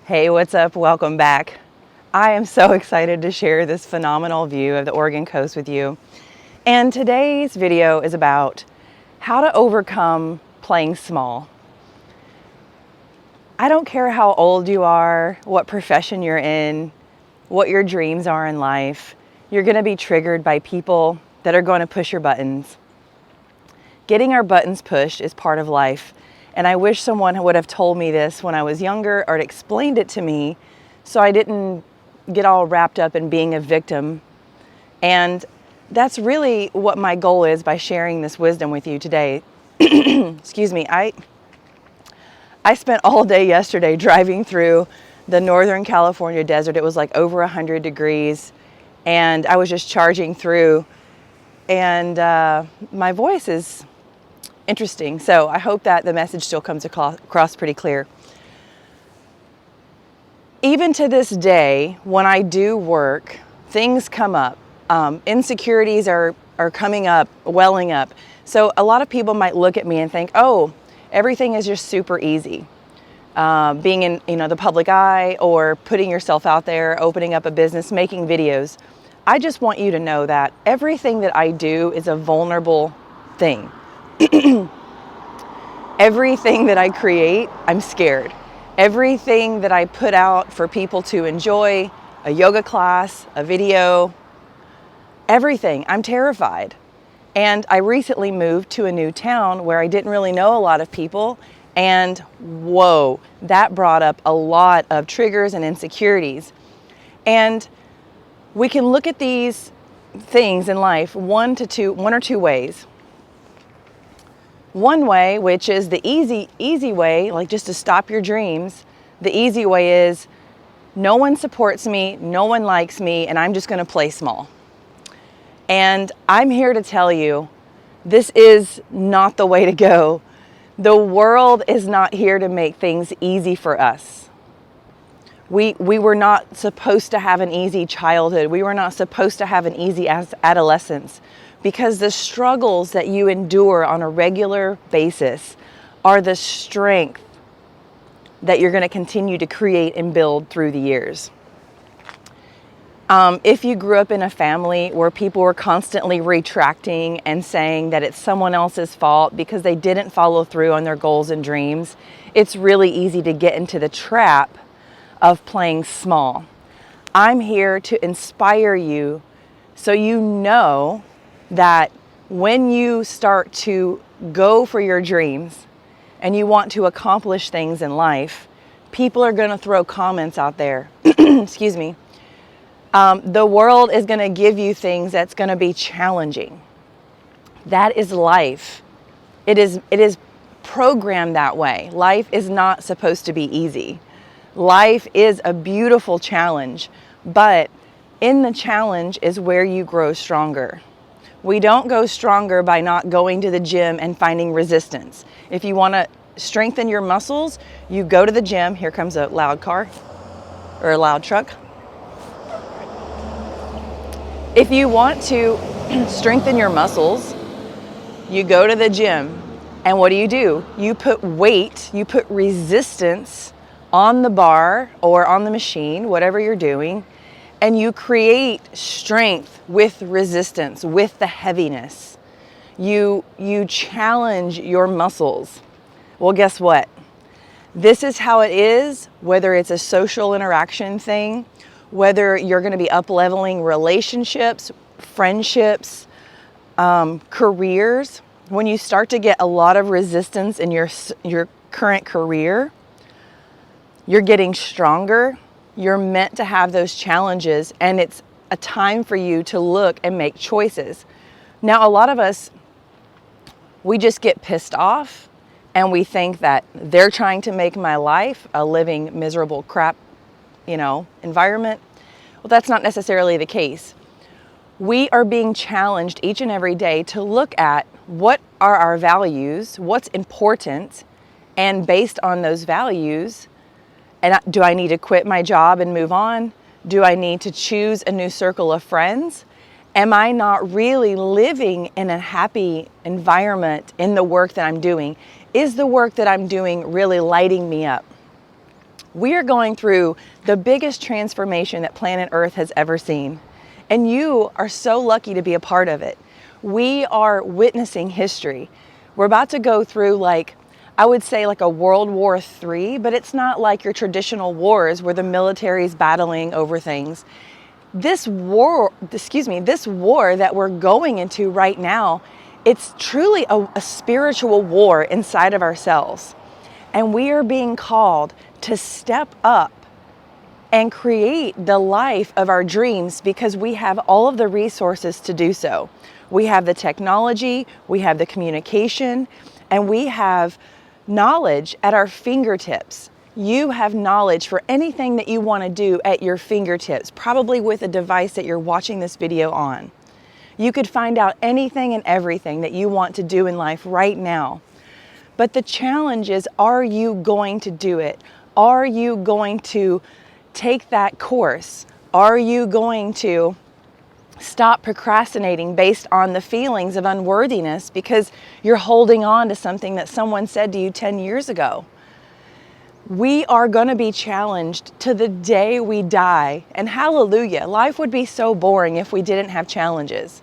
Hey, what's up? Welcome back. I am so excited to share this phenomenal view of the Oregon coast with you. And today's video is about how to overcome playing small. I don't care how old you are, what profession you're in, what your dreams are in life. You're going to be triggered by people that are going to push your buttons. Getting our buttons pushed is part of life. And I wish someone would have told me this when I was younger or explained it to me so I didn't get all wrapped up in being a victim. And that's really what my goal is by sharing this wisdom with you today. Excuse me. I spent all day yesterday driving through the Northern California desert. It was like over 100 degrees and I was just charging through, and my voice is interesting. So I hope that the message still comes across pretty clear. Even to this day, when I do work, things come up. Insecurities are coming up, welling up. So a lot of people might look at me and think, oh, everything is just super easy. Being in the public eye or putting yourself out there, opening up a business, making videos. I just want you to know that everything that I do is a vulnerable thing. Everything that I create, I'm scared. Everything that I put out for people to enjoy, a yoga class, a video, everything, I'm terrified. And I recently moved to a new town where I didn't really know a lot of people, and whoa, that brought up a lot of triggers and insecurities. And we can look at these things in life one or two ways. One way, which is the easy way, like just to stop your dreams. The easy way is no one supports me, no one likes me, and I'm just going to play small. And I'm here to tell you, this is not the way to go. The world is not here to make things easy for us. We were not supposed to have an easy childhood. We were not supposed to have an easy adolescence. Because the struggles that you endure on a regular basis are the strength that you're going to continue to create and build through the years. If you grew up in a family where people were constantly retracting and saying that it's someone else's fault because they didn't follow through on their goals and dreams, it's really easy to get into the trap of playing small. I'm here to inspire you so you know that when you start to go for your dreams and you want to accomplish things in life, people are going to throw comments out there. Excuse me. The world is going to give you things that's going to be challenging. That is life. It is programmed that way. Life is not supposed to be easy. Life is a beautiful challenge, but in the challenge is where you grow stronger. We don't go stronger by not going to the gym and finding resistance. If you want to strengthen your muscles, you go to the gym. Here comes a loud car or a loud truck. If you want to strengthen your muscles, you go to the gym. And what do? You put weight, you put resistance on the bar or on the machine, whatever you're doing, and you create strength with resistance, with the heaviness. You challenge your muscles. Well, guess what? This is how it is, whether it's a social interaction thing, whether you're going to be up-leveling relationships, friendships, careers. When you start to get a lot of resistance in your current career, you're getting stronger. You're meant to have those challenges, and it's a time for you to look and make choices. Now, a lot of us, we just get pissed off and we think that they're trying to make my life a living miserable crap, environment. Well, that's not necessarily the case. We are being challenged each and every day to look at what are our values, what's important, and based on those values, and do I need to quit my job and move on? Do I need to choose a new circle of friends? Am I not really living in a happy environment in the work that I'm doing? Is the work that I'm doing really lighting me up? We are going through the biggest transformation that planet Earth has ever seen. And you are so lucky to be a part of it. We are witnessing history. We're about to go through, like, I would say like a World War III, but it's not like your traditional wars where the military is battling over things. This war that we're going into right now, it's truly a spiritual war inside of ourselves. And we are being called to step up and create the life of our dreams because we have all of the resources to do so. We have the technology, we have the communication, and we have knowledge at our fingertips. You have knowledge for anything that you want to do at your fingertips, probably with a device that you're watching this video on. You could find out anything and everything that you want to do in life right now. But the challenge is, are you going to do it? Are you going to take that course? Are you going to stop procrastinating based on the feelings of unworthiness because you're holding on to something that someone said to you 10 years ago? We are going to be challenged to the day we die. And hallelujah, life would be so boring if we didn't have challenges.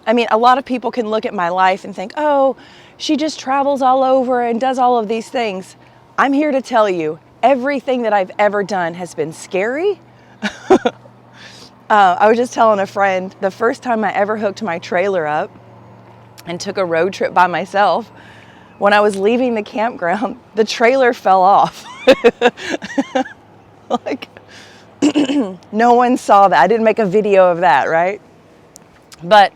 I mean, a lot of people can look at my life and think, oh, she just travels all over and does all of these things. I'm here to tell you, everything that I've ever done has been scary. I was just telling a friend, the first time I ever hooked my trailer up and took a road trip by myself, when I was leaving the campground, the trailer fell off. Like, no one saw that. I didn't make a video of that, right? But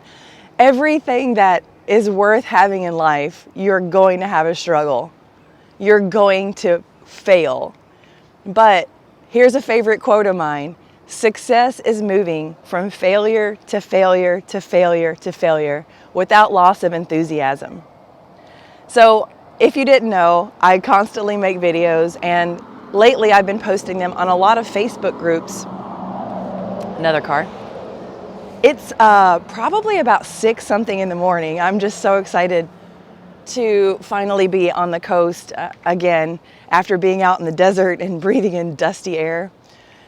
everything that is worth having in life, you're going to have a struggle. You're going to fail. But here's a favorite quote of mine. Success is moving from failure to failure to failure to failure without loss of enthusiasm. So if you didn't know, I constantly make videos, and lately I've been posting them on a lot of Facebook groups. Another car. It's probably about 6 something in the morning. I'm just so excited to finally be on the coast again after being out in the desert and breathing in dusty air.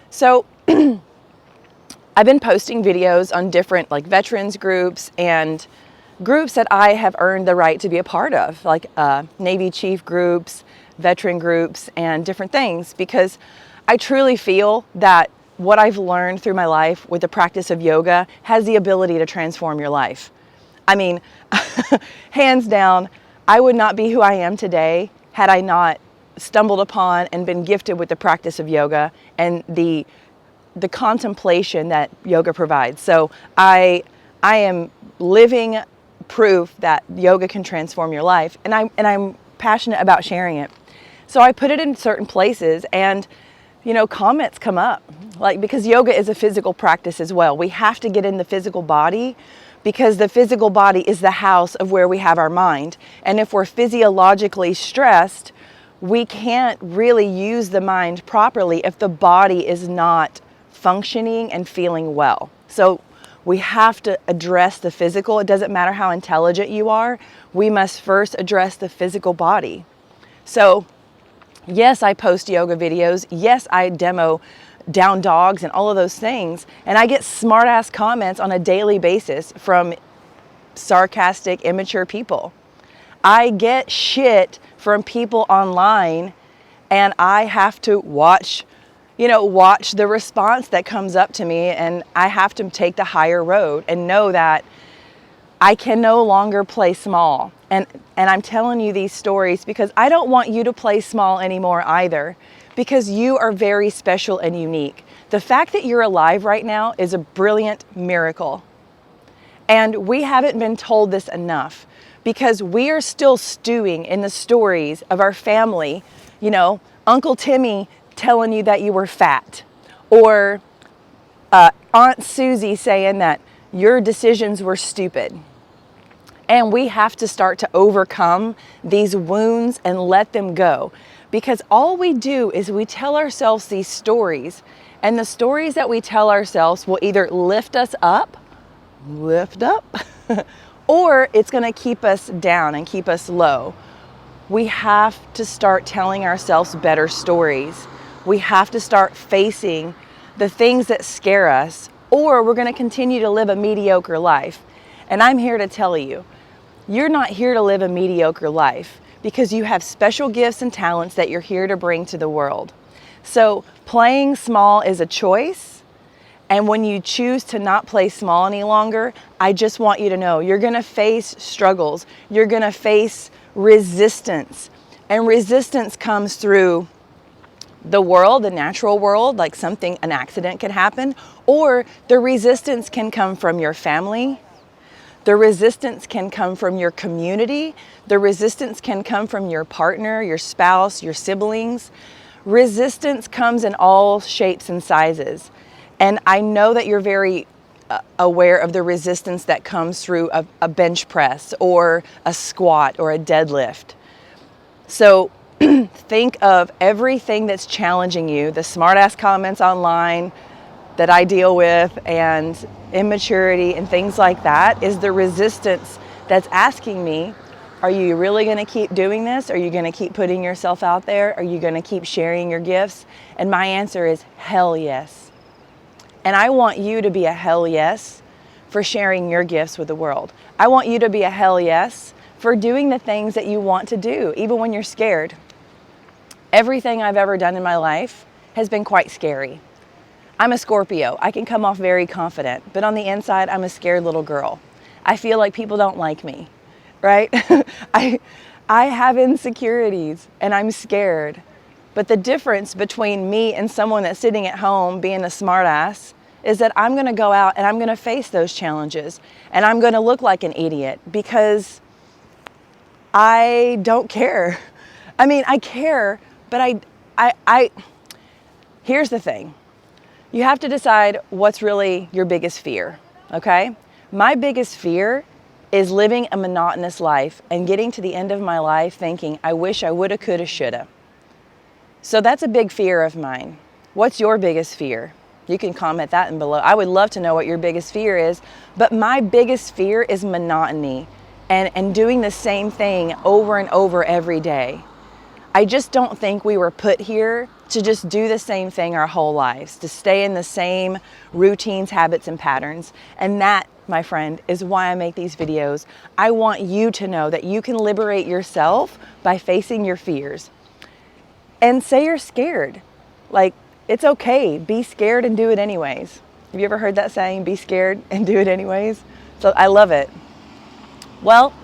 So I've been posting videos on different like veterans groups and groups that I have earned the right to be a part of, like Navy Chief groups, veteran groups, and different things, because I truly feel that what I've learned through my life with the practice of yoga has the ability to transform your life. I mean, hands down, I would not be who I am today had I not stumbled upon and been gifted with the practice of yoga and the contemplation that yoga provides. So I am living proof that yoga can transform your life, and I'm passionate about sharing it. So I put it in certain places, and comments come up, like, because yoga is a physical practice as well. We have to get in the physical body because the physical body is the house of where we have our mind. And if we're physiologically stressed, we can't really use the mind properly if the body is not functioning and feeling well. So we have to address the physical. It doesn't matter how intelligent you are. We must first address the physical body. So yes, I post yoga videos. Yes, I demo down dogs and all of those things. And I get smart ass comments on a daily basis from sarcastic, immature people. I get shit from people online, and I have to watch the response that comes up to me, and I have to take the higher road and know that I can no longer play small. And I'm telling you these stories because I don't want you to play small anymore either, because you are very special and unique. The fact that you're alive right now is a brilliant miracle. And we haven't been told this enough because we are still stewing in the stories of our family. Uncle Timmy telling you that you were fat, or Aunt Susie saying that your decisions were stupid. And we have to start to overcome these wounds and let them go. Because all we do is we tell ourselves these stories, and the stories that we tell ourselves will either lift us up, or it's going to keep us down and keep us low. We have to start telling ourselves better stories. We have to start facing the things that scare us, or we're going to continue to live a mediocre life. And I'm here to tell you, you're not here to live a mediocre life, because you have special gifts and talents that you're here to bring to the world. So playing small is a choice. And when you choose to not play small any longer, I just want you to know you're going to face struggles. You're going to face resistance. And resistance comes through the world, the natural world, like an accident could happen, or the resistance can come from your family. The resistance can come from your community. The resistance can come from your partner, your spouse, your siblings. Resistance comes in all shapes and sizes. And I know that you're very aware of the resistance that comes through a bench press or a squat or a deadlift. So think of everything that's challenging you, the smart-ass comments online that I deal with, and immaturity and things like that, is the resistance that's asking me, are you really going to keep doing this? Are you going to keep putting yourself out there? Are you going to keep sharing your gifts? And my answer is hell yes. And I want you to be a hell yes for sharing your gifts with the world. I want you to be a hell yes for doing the things that you want to do, even when you're scared. Everything I've ever done in my life has been quite scary. I'm a Scorpio. I can come off very confident, but on the inside, I'm a scared little girl. I feel like people don't like me, right? I have insecurities and I'm scared. But the difference between me and someone that's sitting at home being a smartass is that I'm going to go out and I'm going to face those challenges, and I'm going to look like an idiot because I don't care. I mean, I care, but here's the thing. You have to decide what's really your biggest fear, okay? My biggest fear is living a monotonous life and getting to the end of my life thinking, I wish I woulda, coulda, shoulda. So that's a big fear of mine. What's your biggest fear? You can comment that in below. I would love to know what your biggest fear is, but my biggest fear is monotony and doing the same thing over and over every day. I just don't think we were put here to just do the same thing our whole lives, to stay in the same routines, habits, and patterns. And that, my friend, is why I make these videos. I want you to know that you can liberate yourself by facing your fears. And say you're scared. Like, it's okay. Be scared and do it anyways. Have you ever heard that saying, be scared and do it anyways? So I love it. Well,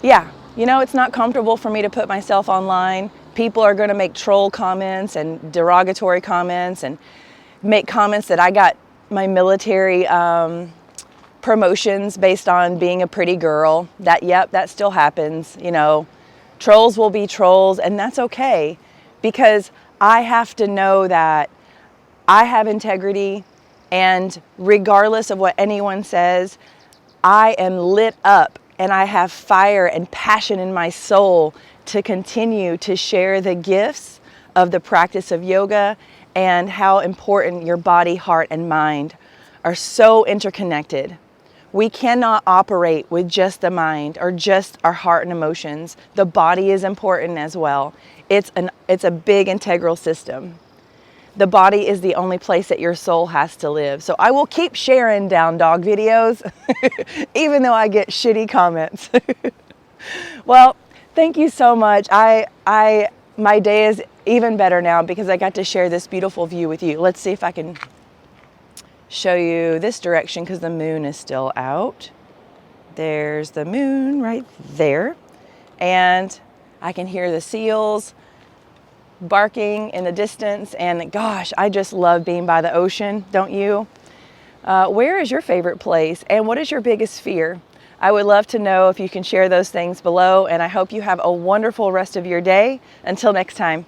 yeah, you know, it's not comfortable for me to put myself online. People are going to make troll comments and derogatory comments and make comments that I got my military promotions based on being a pretty girl. That still happens. You know, trolls will be trolls, and that's okay, because I have to know that I have integrity, and regardless of what anyone says, I am lit up and I have fire and passion in my soul to continue to share the gifts of the practice of yoga and how important your body, heart, and mind are so interconnected. We cannot operate with just the mind or just our heart and emotions. The body is important as well. It's a big integral system. The body is the only place that your soul has to live. So I will keep sharing down dog videos, even though I get shitty comments. Well, thank you so much. My day is even better now because I got to share this beautiful view with you. Let's see if I can show you this direction because the moon is still out. There's the moon right there. And I can hear the seals barking in the distance, and gosh, I just love being by the ocean, don't you? Where is your favorite place, and what is your biggest fear? I would love to know if you can share those things below, and I hope you have a wonderful rest of your day. Until next time.